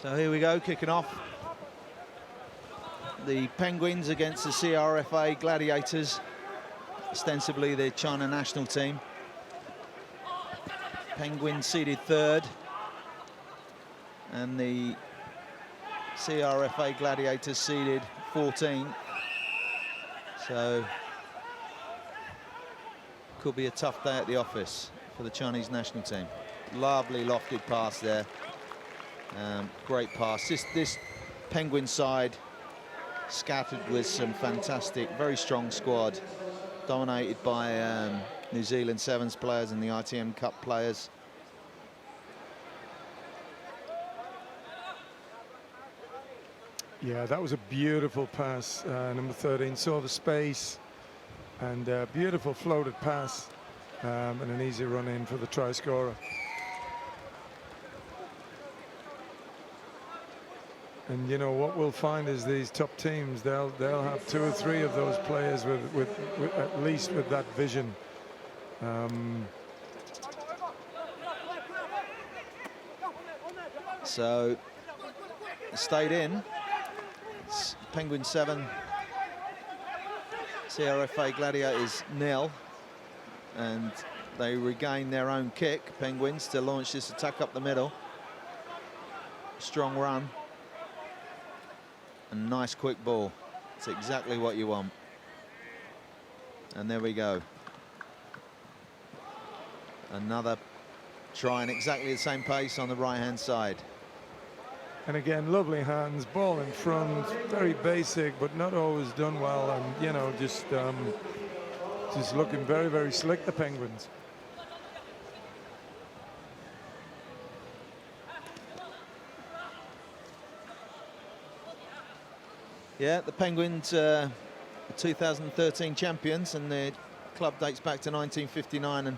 So here we go, kicking off. The Penguins against the CRFA Gladiators, ostensibly the China national team. Penguins seeded 3rd, and the CRFA Gladiators seeded 14th. So could be a tough day at the office for the Chinese national team. Lovely lofted pass there. Great pass. This Penguin side scattered with some fantastic, very strong squad, dominated by New Zealand 7s players and the ITM Cup players. Yeah, that was a beautiful pass. Number 13 saw the space, and beautiful floated pass, and an easy run in for the try scorer. And you know what we'll find is these top teams, they'll have 2 or 3 of those players with at least with that vision. So stayed in. Penguin 7, CRFA Gladiators 0, and they regain their own kick, Penguins, to launch this attack up the middle. Strong run. A nice quick ball. It's exactly what you want. And there we go. Another try in exactly the same pace on the right-hand side. And again, lovely hands, ball in front, very basic, but not always done well. And you know, just looking very, very slick, the Penguins. Yeah, the Penguins, the 2013 champions, and the club dates back to 1959, and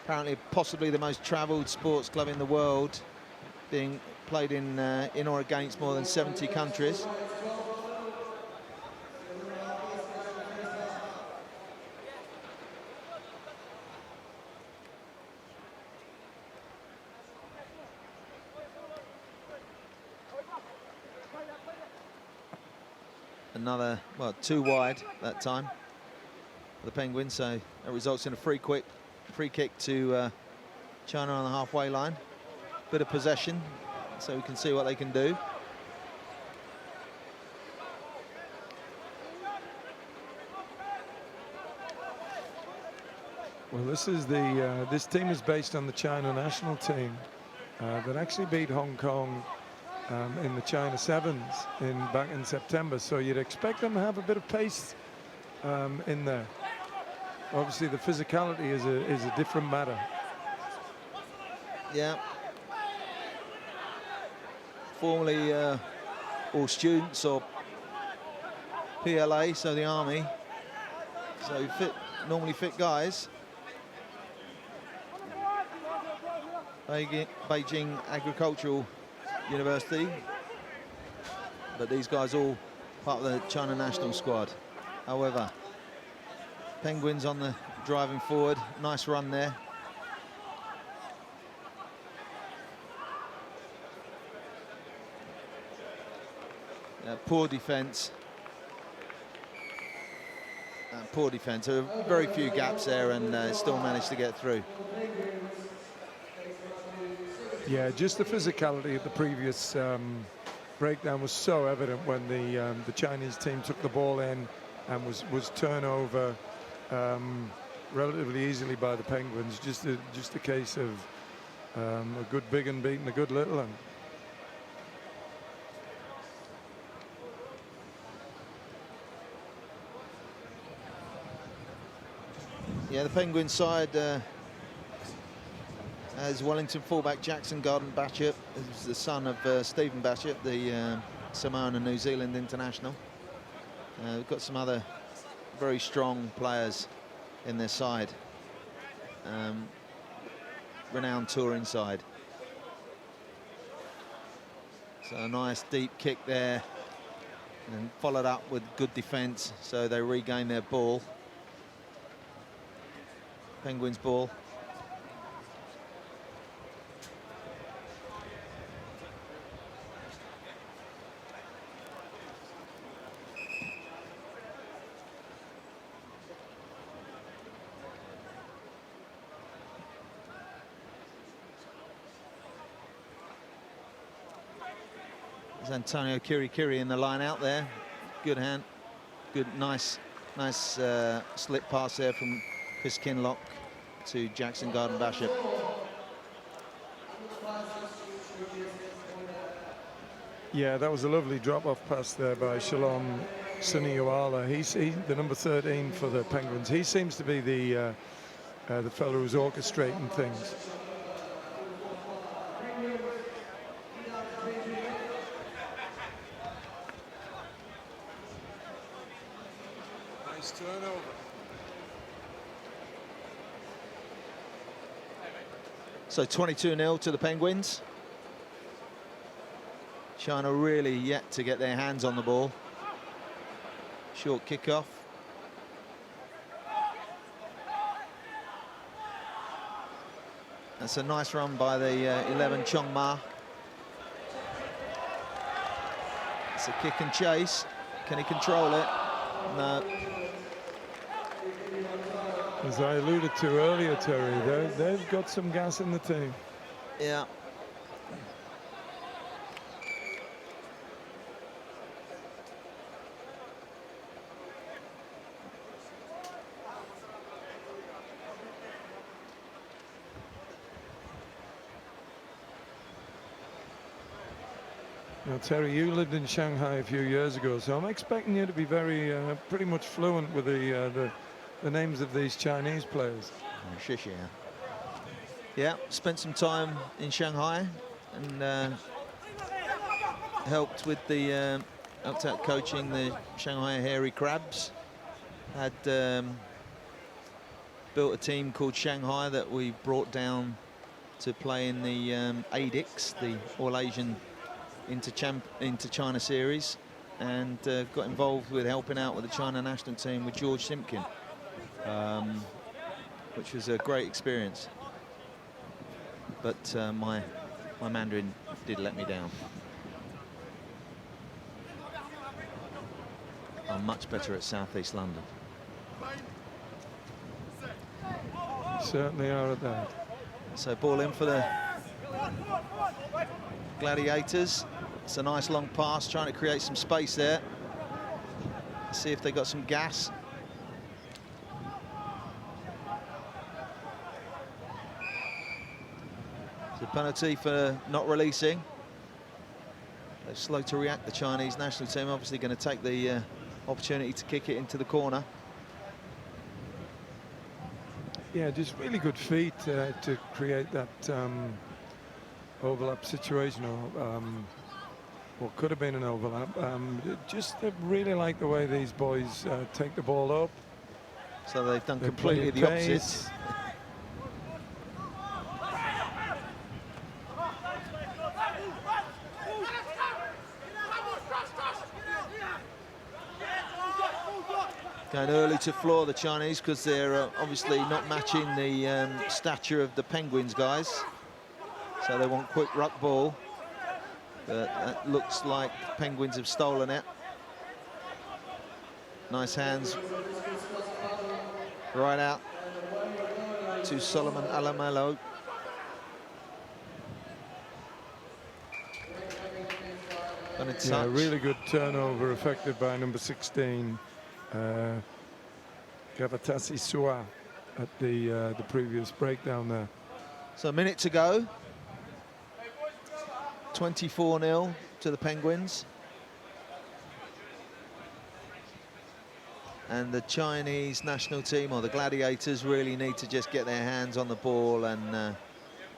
apparently possibly the most travelled sports club in the world, being played in or against more than 70 countries. Another, well, 2 wide that time for the Penguins, so that results in a free kick to China on the halfway line. Bit of possession, so we can see what they can do. Well, this team is based on the China national team that actually beat Hong Kong in the China 7s back in September, so you'd expect them to have a bit of pace in there. Obviously, the physicality is a different matter. Yeah. Formerly all students or PLA, so the army. So normally fit guys. Beijing Agricultural University, but these guys all part of the China national squad. However, Penguins on the driving forward, nice run there. Poor defence. Poor defence. There are very few gaps there, and still managed to get through. Yeah, just the physicality of the previous breakdown was so evident when the Chinese team took the ball in and was turnover relatively easily by the Penguins. Just a case of a good big and beating a good little one. Yeah, the Penguin side as Wellington fullback Jackson Garden-Batchett, who's the son of Stephen Batchett, the Samoan and New Zealand international. We've got some other very strong players in their side. Renowned touring side. So a nice deep kick there, and followed up with good defence, so they regain their ball. Penguins ball. There's Antonio Kirikiri in the line out there. Good hand. Good, nice slip pass there from Chris Kinlock to Jackson Garden-Basham. Yeah, that was a lovely drop-off pass there by Shalom Suniwala. He's the number 13 for the Penguins. He seems to be the fellow who's orchestrating things. Nice turnover. So 22-0 to the Penguins. China really yet to get their hands on the ball. Short kickoff. That's a nice run by the 11 Chong Ma. It's a kick and chase. Can he control it? No. As I alluded to earlier, Terry, they've got some gas in the team. Yeah. Now, Terry, you lived in Shanghai a few years ago, so I'm expecting you to be very, pretty much fluent with the names of these Chinese players. Yeah, spent some time in Shanghai and helped out coaching the Shanghai Hairy Crabs. Had built a team called Shanghai that we brought down to play in the ADIX, the All Asian into China series, and got involved with helping out with the China national team with George Simpkin, which was a great experience. But my Mandarin did let me down. I'm much better at Southeast London. Certainly are at that. So ball in for the Gladiators. It's a nice long pass, trying to create some space there. See if they got some gas. It's a penalty for not releasing. They're slow to react, the Chinese national team. Obviously going to take the opportunity to kick it into the corner. Yeah, just really good feet to create that overlap situation, or what could have been an overlap. Just really like the way these boys take the ball up. So they've done completely the opposite. Going early to floor the Chinese because they're obviously not matching the stature of the Penguins guys. So they want quick ruck ball. But that looks like the Penguins have stolen it. Nice hands. Right out to Solomon Alamelo. Yeah, really good turnover effected by number 16, Gavatasi Sua, at the previous breakdown there. So a minute to go. 24-0 to the Penguins. And the Chinese national team, or the Gladiators, really need to just get their hands on the ball and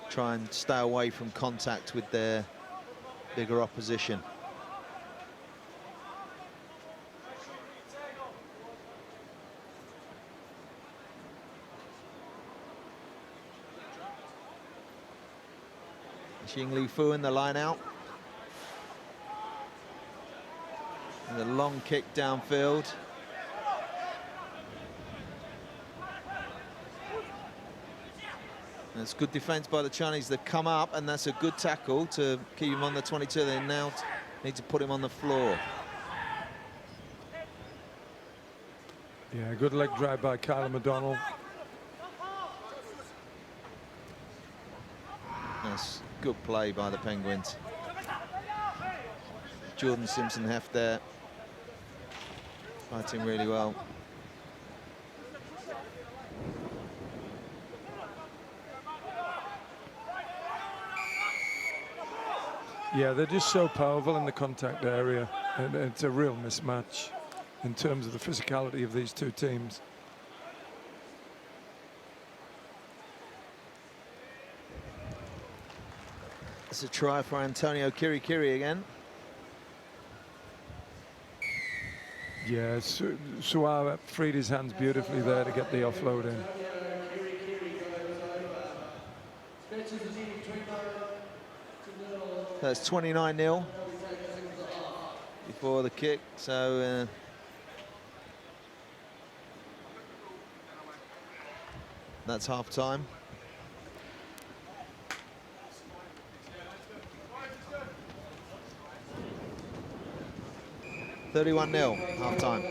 try and stay away from contact with their bigger opposition. Xing Li Fu in the line out. And a long kick downfield. And it's good defense by the Chinese. They've come up, and that's a good tackle to keep him on the 22. They now need to put him on the floor. Yeah, good leg drive by Kyler McDonald. That's good play by the Penguins. Jordan Simpson-Heft there, fighting really well. Yeah, they're just so powerful in the contact area, and it's a real mismatch in terms of the physicality of these two teams. It's a try for Antonio Kirikiri again. Yeah, Suara freed his hands beautifully there to get the offload in. That's 29-0 before the kick, so that's half time. $31-0, half time.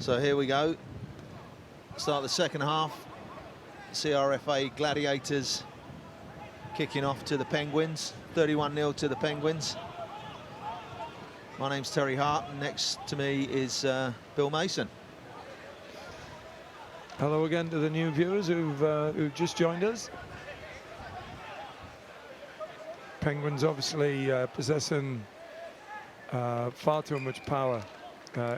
So here we go. Start the second half. CRFA Gladiators kicking off to the Penguins. 31-0 to the Penguins. My name's Terry Hart, and next to me is Bill Mason. Hello again to the new viewers who've just joined us. Penguins obviously possessing far too much power,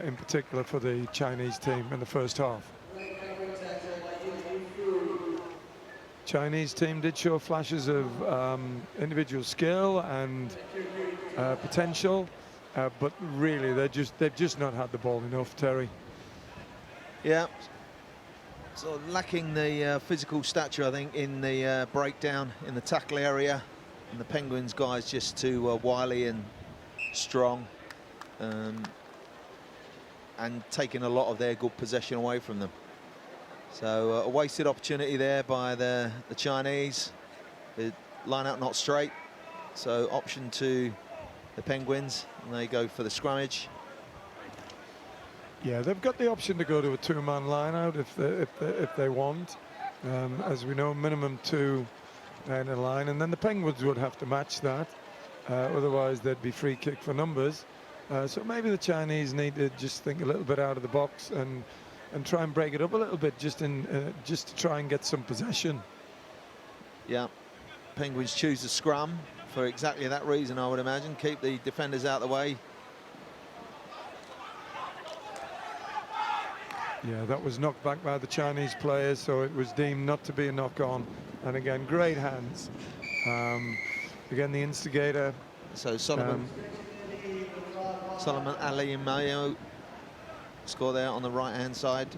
in particular for the Chinese team in the first half. Chinese team did show flashes of individual skill and potential, but really they've just not had the ball enough, Terry. Yeah, so lacking the physical stature, I think, in the breakdown in the tackle area, and the Penguins guys just too wily and strong, and taking a lot of their good possession away from them. So a wasted opportunity there by the Chinese. The line out not straight, so option to the Penguins, and they go for the scrummage. Yeah, they've got the option to go to a two-man line-out if they want. As we know, minimum 2 in a line, and then the Penguins would have to match that. Otherwise, there'd be free kick for numbers. So maybe the Chinese need to just think a little bit out of the box and try and break it up a little bit, just to try and get some possession. Yeah, Penguins choose the scrum for exactly that reason, I would imagine. Keep the defenders out of the way. Yeah, that was knocked back by the Chinese players, so it was deemed not to be a knock-on. And again, great hands. Again, the instigator. So Solomon Ali Mayo score there on the right-hand side.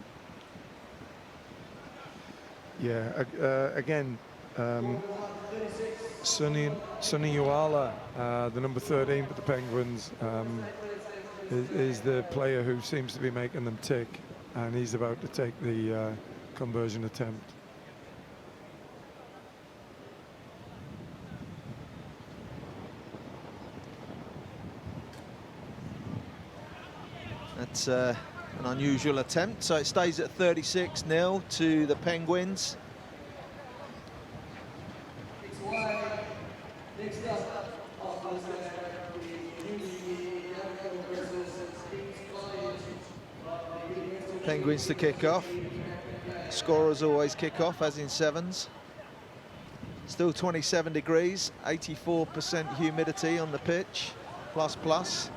Yeah, again, Sonny Uala, the number 13 for the Penguins, is the player who seems to be making them tick, and he's about to take the conversion attempt. That's an unusual attempt, so it stays at 36-0 to the Penguins. Penguins to kick off. Scorers always kick off, as in sevens. Still 27 degrees, 84% humidity on the pitch, plus.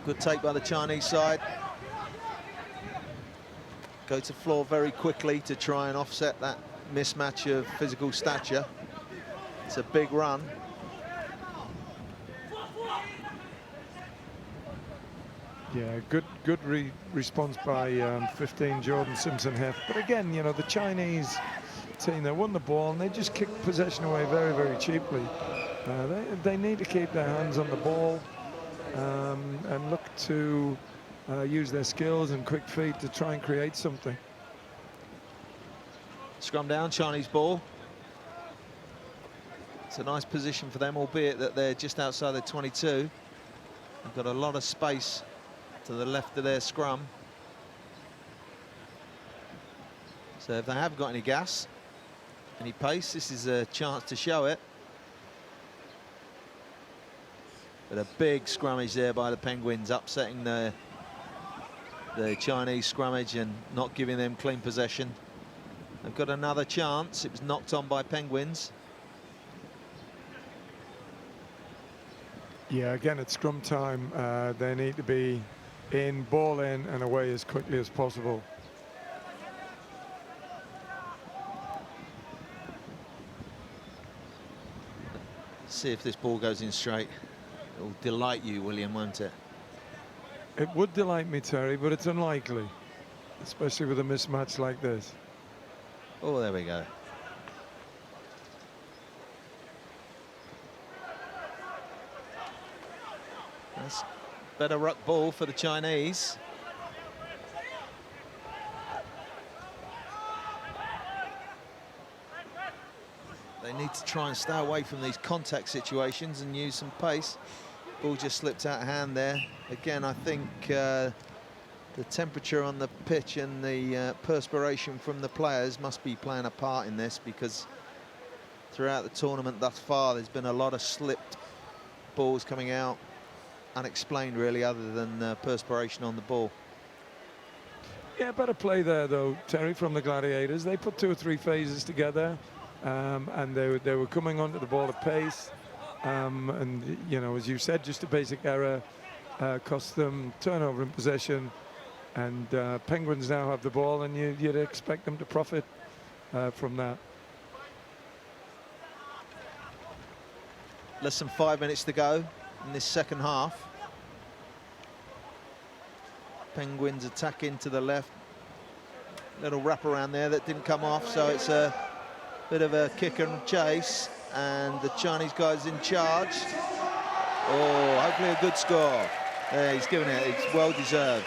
Good take by the Chinese side. Go to floor very quickly to try and offset that mismatch of physical stature. It's a big run. Yeah, good response by 15 Jordan Simpson-Heft. But again, you know, the Chinese team, they won the ball and they just kicked possession away very, very cheaply. They need to keep their hands on the ball and look to use their skills and quick feet to try and create something. Scrum down, Chinese ball. It's a nice position for them, albeit that they're just outside the 22. They've got a lot of space to the left of their scrum. So if they have got any gas, any pace, this is a chance to show it. But a big scrummage there by the Penguins, upsetting the Chinese scrummage and not giving them clean possession. They've got another chance. It was knocked on by Penguins. Yeah, again, at scrum time, they need to be in, ball in and away as quickly as possible. See if this ball goes in straight. It will delight you, William, won't it? It would delight me, Terry, but it's unlikely, especially with a mismatch like this. Oh, there we go. That's better ruck ball for the Chinese. They need to try and stay away from these contact situations and use some pace. Ball just slipped out of hand there. Again, I think the temperature on the pitch and the perspiration from the players must be playing a part in this, because throughout the tournament thus far there's been a lot of slipped balls coming out, unexplained really, other than perspiration on the ball. Yeah, better play there though, Terry, from the Gladiators. They put 2 or 3 phases together, and they were coming onto the ball at pace. And you know, as you said, just a basic error cost them turnover in possession. And Penguins now have the ball, and you'd expect them to profit from that. Less than 5 minutes to go in this second half. Penguins attacking to the left. Little wrap around there that didn't come off, so it's a bit of a kick and chase, and the Chinese guy's in charge. Oh, hopefully a good score. Yeah, he's given it, it's well deserved.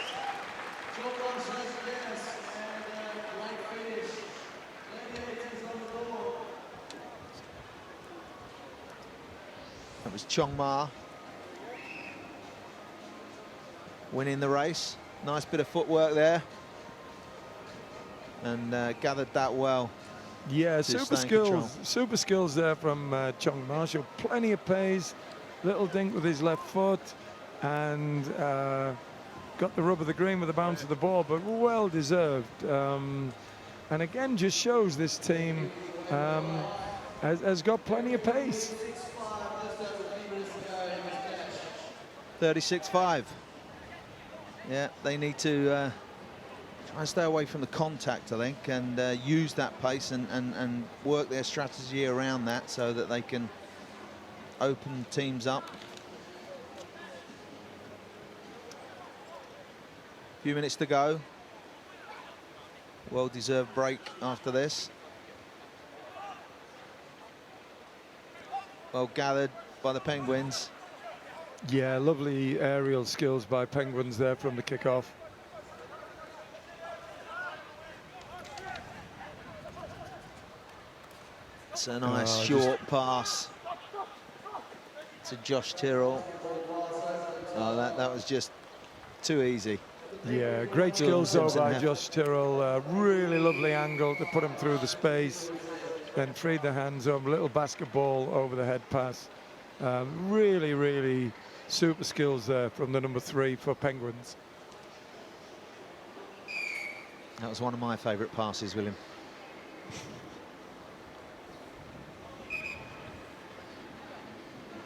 That was Chong Ma. winning the race. Nice bit of footwork there. And gathered that well. Yeah, to super stay in control. skills there from Chung Marshall. Plenty of pace, little dink with his left foot, and got the rub of the green with the bounce of the ball, but well deserved. And again, just shows this team has got plenty of pace. 36.5. Yeah, they need to try and stay away from the contact, I think, and use that pace and work their strategy around that so that they can open teams up. A few minutes to go. Well-deserved break after this. Well gathered by the Penguins. Yeah, lovely aerial skills by Penguins there from the kickoff. It's a nice short pass to Josh Tyrrell. Oh, that was just too easy. Yeah, great skills though by Josh Tyrrell. Really lovely angle to put him through the space. Then freed the hands up, little basketball over the head pass. Really, really super skills there from the number 3 for Penguins. That was one of my favourite passes, William.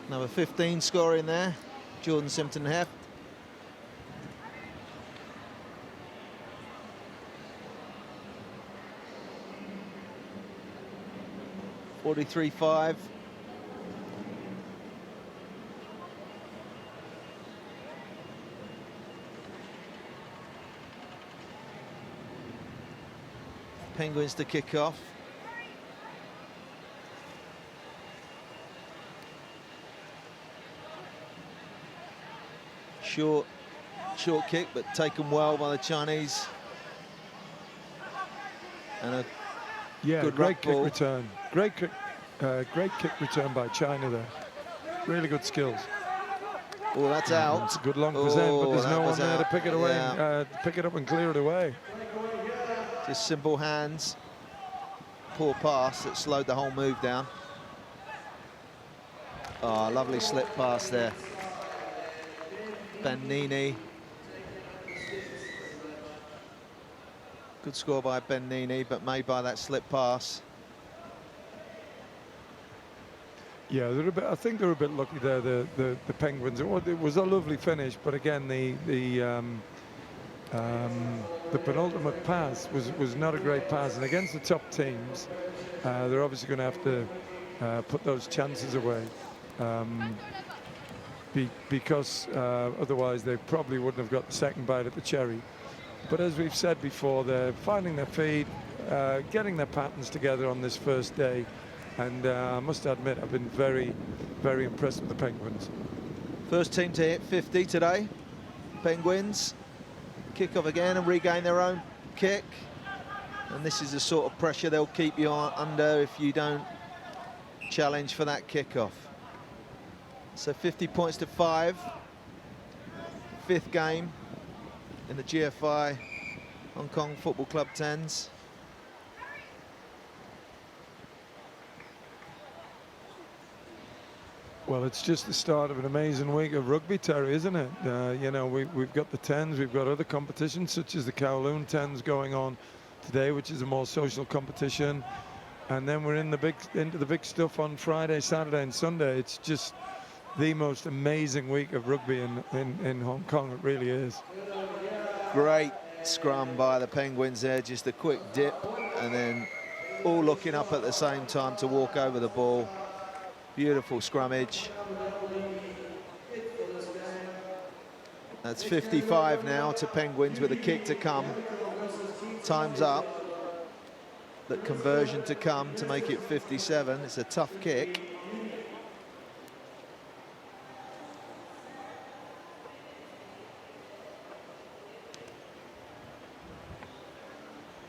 Number 15 scoring there, Jordan Simpson-Heft. .43.5. Penguins to kick off. Short kick, but taken well by the Chinese. And a good great kick ball. return. Great kick return by China there. Really good skills. Oh, that's out. It's a good long present, but there's no one there to pick it away, Yeah. pick it up and clear it away. Just simple hands. Poor pass that slowed the whole move down. Oh, lovely slip pass there. Bennini. Good score by Bennini, but made by that slip pass. Yeah, they're a bit. I think they're a bit lucky there. The Penguins. It was a lovely finish, but again, the penultimate pass was not a great pass, and against the top teams, they're obviously going to have to put those chances away. Because otherwise they probably wouldn't have got the second bite at the cherry. But as we've said before, they're finding their feet, getting their patterns together on this first day, and I must admit I've been very, very impressed with the Penguins. First team to hit 50 today. Penguins kick off again and regain their own kick, and this is the sort of pressure they'll keep you under if you don't challenge for that kickoff. So 50 points to 5. 5th game in the GFI Hong Kong Football Club 10s. Well, it's just the start of an amazing week of rugby, Terry, isn't it? You know, we've got the 10s, we've got other competitions such as the Kowloon 10s going on today, which is a more social competition, and then we're into the big stuff on Friday, Saturday, and Sunday. It's just the most amazing week of rugby in Hong Kong. It really is. Great scrum by the Penguins there, just a quick dip, and then all looking up at the same time to walk over the ball. Beautiful scrummage. That's 55 now to Penguins with a kick to come. Time's up. That conversion to come to make it 57. It's a tough kick.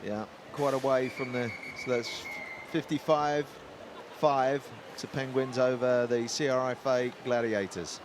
Yeah, quite away from the, so that's 55-5 to Penguins over the CRFA Gladiators.